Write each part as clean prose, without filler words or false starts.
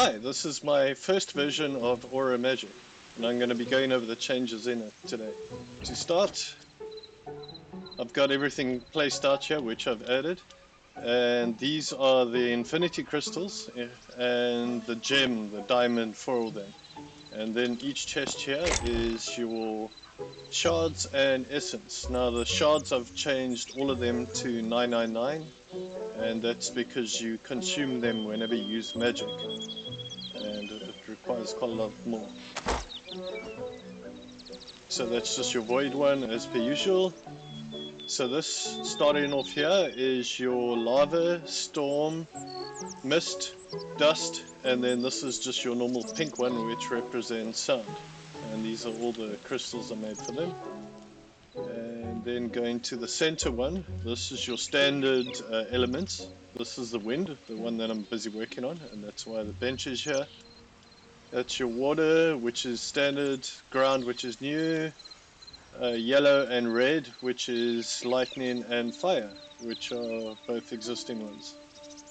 Hi, this is my first version of Aura Magic, and I'm going to be going over the changes in it today. To start, I've got everything placed out here, which I've added, and these are the Infinity Crystals and the gem, the diamond for all them. And then each chest here is your shards and essence. Now the shards, I've changed all of them to 999, and that's because you consume them whenever you use magic, and it requires quite a lot more. So that's just your void one as per usual. So this, starting off here, is your lava, storm, mist, dust, and then this is just your normal pink one, which represents sound. And these are all the crystals I made for them. And then going to the center one, this is your standard elements. This is the wind, the one that I'm busy working on, and that's why the bench is here. That's your water, which is standard, ground, which is new, yellow and red, which is lightning and fire, which are both existing ones.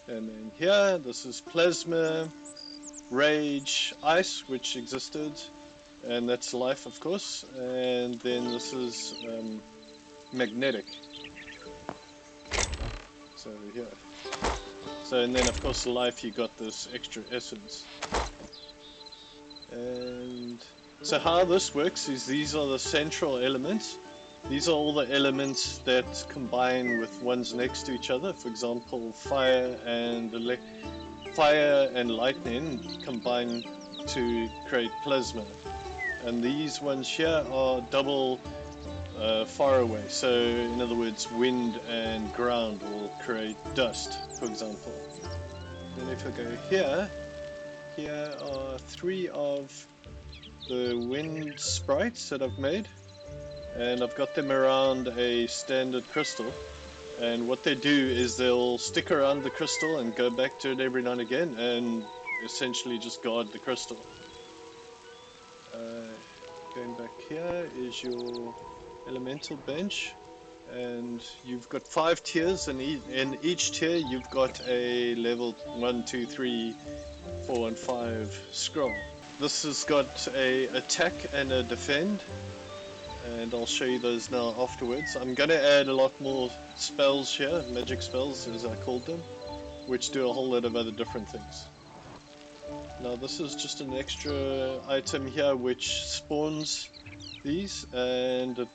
And then here, this is plasma, rage, ice, which existed, and that's life, of course. And then this is magnetic. So here. So, and then of course life, you got this extra essence. And so how this works is these are the central elements. These are all the elements that combine with ones next to each other. For example, fire and lightning combine to create plasma. And these ones here are double far away. So in other words, wind and ground will create dust, for example. Then if I go here, here are 3 of the Wind Sprites that I've made, and I've got them around a standard crystal, and what they do is they'll stick around the crystal and go back to it every now and again and essentially just guard the crystal. Going back here is your elemental bench, and you've got 5 tiers, and in each tier you've got a level 1, 2, 3, 4 and 5 scroll. This has got a attack and a defend, and I'll show you those now afterwards. I'm going to add a lot more spells here, magic spells as I called them, which do a whole lot of other different things. Now this is just an extra item here which spawns these, and it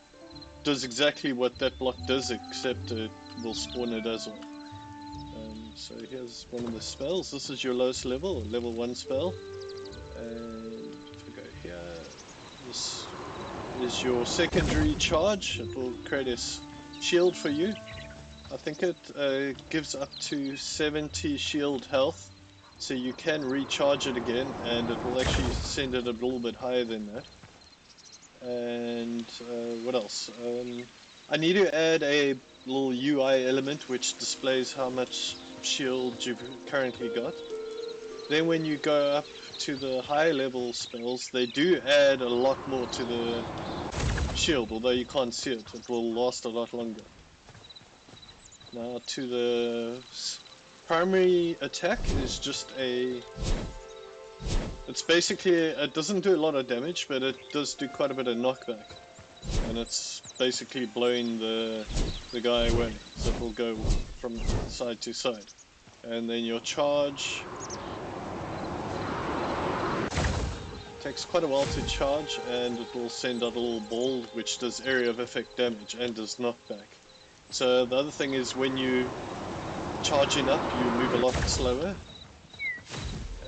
does exactly what that block does, except it will spawn it as well. So here's one of the spells. This is your lowest level, level 1 spell. And if we go here, this is your secondary charge. It will create a shield for you. I think it gives up to 70 shield health, so you can recharge it again, and it will actually send it a little bit higher than that. And what else? I need to add a little UI element which displays how much shield you've currently got. Then when you go up to the high level spells, they do add a lot more to the shield, although you can't see it. It will last a lot longer. Now to the primary attack is just it's basically, it doesn't do a lot of damage, but it does do quite a bit of knockback. And it's basically blowing the guy away, so it will go from side to side. And then your charge takes quite a while to charge, and it will send out a little ball which does area of effect damage and does knockback. So the other thing is, when you charging up, you move a lot slower.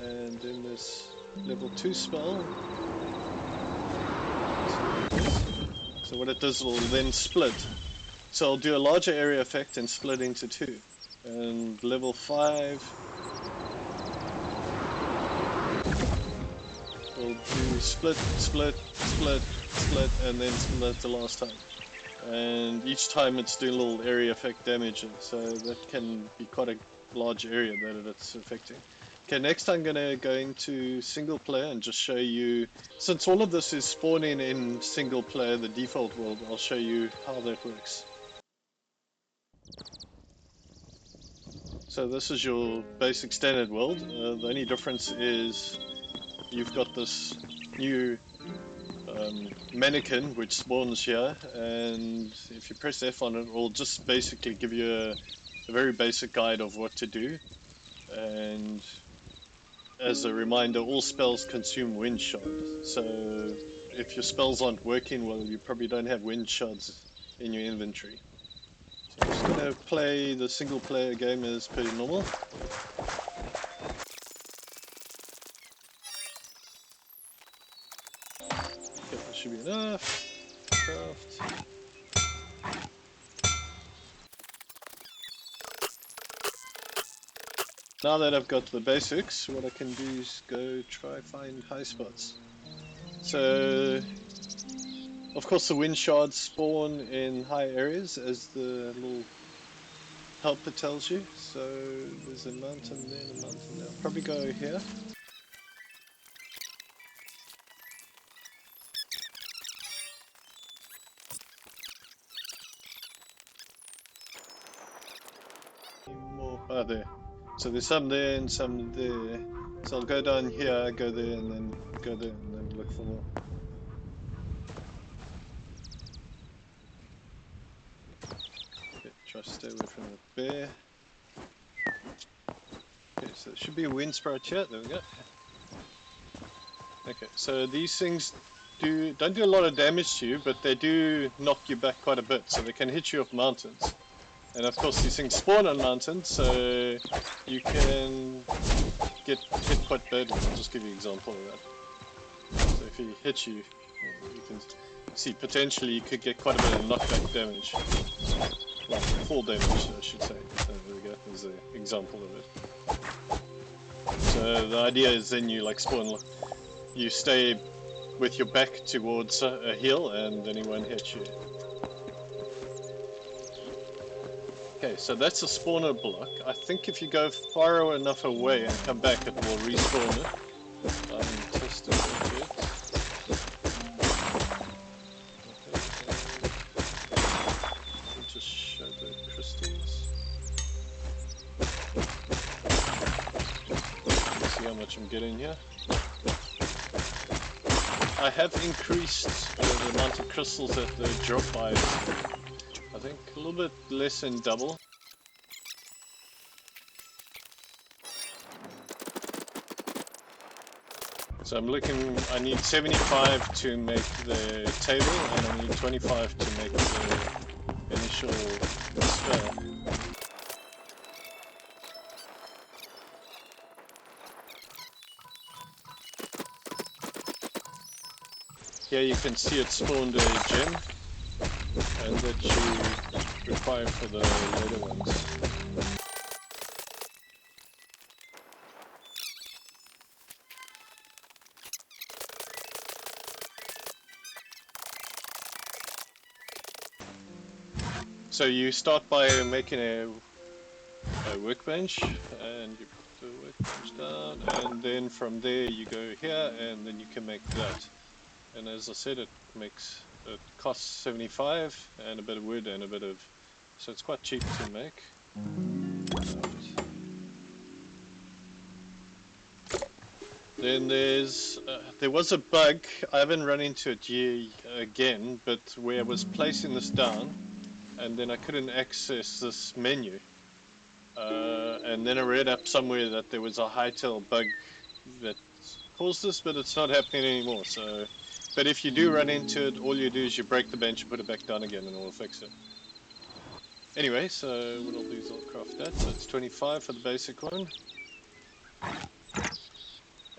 And then this level 2 spell. So what it does, it will then split. So I'll do a larger area effect and split into 2. And level 5 will do split, split, split, split, and then split the last time. And each time it's doing a little area effect damage, so that can be quite a large area that it's affecting. Okay, next I'm going to go into single player and just show you, since all of this is spawning in single player, the default world, I'll show you how that works. So this is your basic standard world. The only difference is you've got this new mannequin which spawns here, and if you press F on it, it will just basically give you a very basic guide of what to do. And as a reminder, all spells consume wind shards. So if your spells aren't working well, you probably don't have wind shards in your inventory. So I'm just going to play the single player game as per normal. Okay, that should be enough. Craft. Now that I've got the basics, what I can do is go try find high spots. So, of course the wind shards spawn in high areas, as the little helper tells you. So there's a mountain there and a mountain there. I'll probably go here. More, there. So there's some there and some there. So I'll go down here, go there, and then go there, and then look for more. Okay, try to stay away from the bear. Okay, so there should be a wind sprite here. There we go. Okay, so these things don't do a lot of damage to you, but they do knock you back quite a bit. So they can hit you off mountains. And of course these things spawn on mountains, so you can get hit quite badly. I'll just give you an example of that. So if he hits you, you can see potentially you could get quite a bit of knockback damage. Well, fall damage, I should say. So there we go, there's an example of it. So the idea is then you like spawn, you stay with your back towards a hill and then he won't hit you. Okay, so that's a spawner block. I think if you go far enough away and come back, it will respawn it. I haven't tested it yet. I'll just show the crystals. Let's see how much I'm getting here. I have increased the amount of crystals that they drop by, I think, a little bit less than double. So I'm looking, I need 75 to make the table, and I need 25 to make the initial spell. Here you can see it spawned a gem, and that you require for the later ones. So you start by making a workbench, and you put the workbench down, and then from there you go here, and then you can make that. And as I said, it costs 75 and a bit of wood and a bit of, so it's quite cheap to make. Then there was a bug, I haven't run into it again, but where I was placing this down and then I couldn't access this menu. And then I read up somewhere that there was a Hytale bug that caused this, but it's not happening anymore. So, but if you do run into it, all you do is you break the bench and put it back down again and it will fix it. Anyway, so what I'll do is I'll craft that. So it's 25 for the basic one.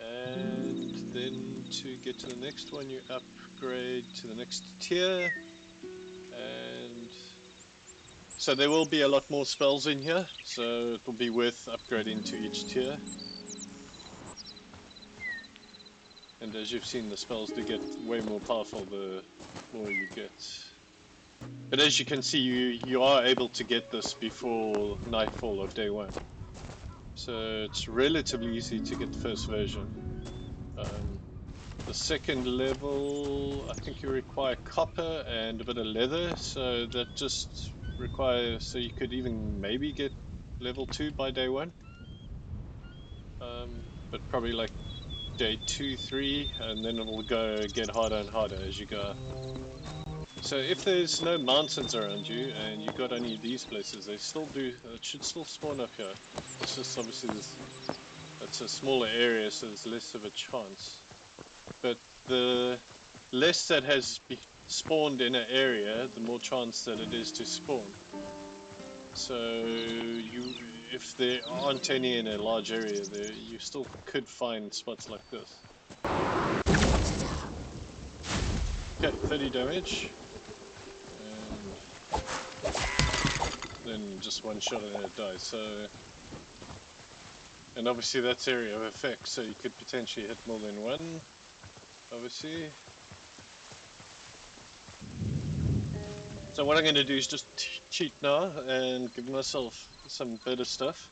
And then to get to the next one, you upgrade to the next tier. And so there will be a lot more spells in here, so it will be worth upgrading to each tier. And as you've seen, the spells do get way more powerful the more you get. But as you can see, you are able to get this before nightfall of day one. So it's relatively easy to get the first version. The second level, I think you require copper and a bit of leather, so that just requires, so you could even maybe get level 2 by day 1. But probably like day 2, 3, and then it will get harder and harder as you go. So if there's no mountains around you and you got any of these places, they still do. It should still spawn up here. It's just obviously it's a smaller area, so there's less of a chance. But the less that has spawned in an area, the more chance that it is to spawn. So if there aren't any in a large area, you still could find spots like this. Okay, 30 damage. And then just one shot and it dies. So, and obviously that's area of effect, so you could potentially hit more than one, obviously. So what I'm going to do is just cheat now and give myself some better stuff,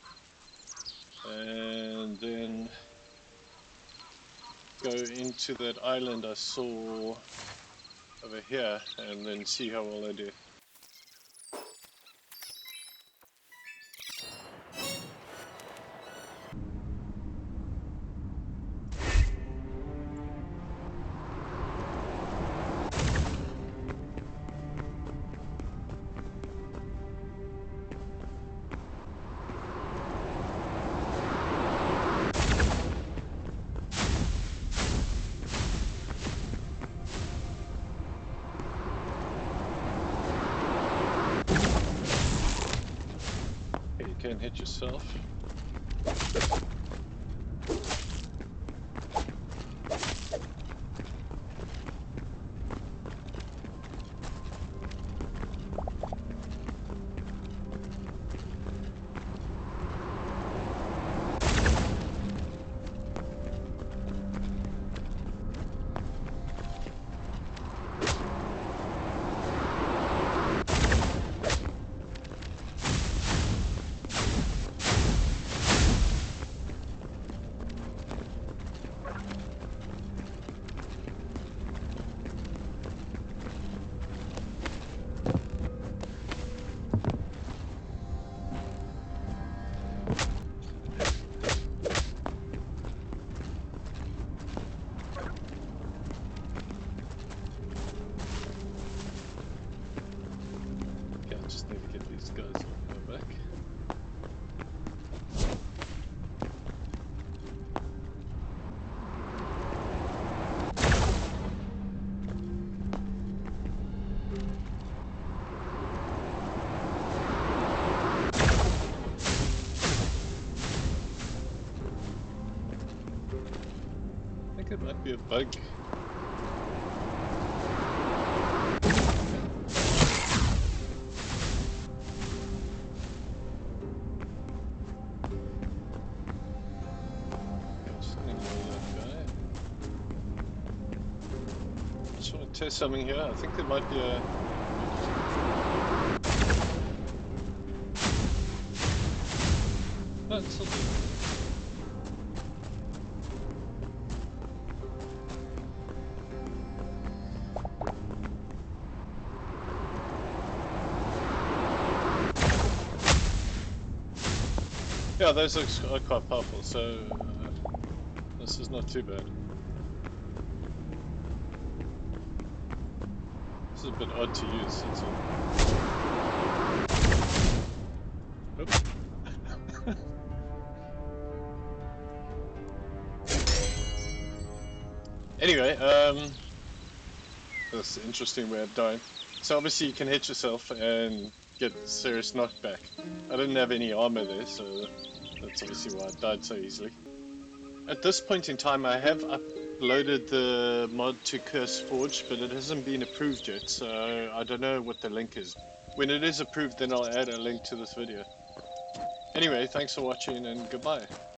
and then go into that island I saw over here and then see how well I do. You can hit yourself. Just need to get these guys off my back. I think it might be a bug. Test something here. I think there might be a... No, it's still there. Yeah, those are quite powerful, so this is not too bad. This is a bit odd to use, that's all. Oops. Anyway, that's an interesting way of dying. So obviously you can hit yourself and get serious knockback. I didn't have any armor there, so that's obviously why I died so easily. At this point in time I have uploaded the mod to Curse Forge, but it hasn't been approved yet, so I don't know what the link is. When it is approved, then I'll add a link to this video. Anyway, thanks for watching and goodbye.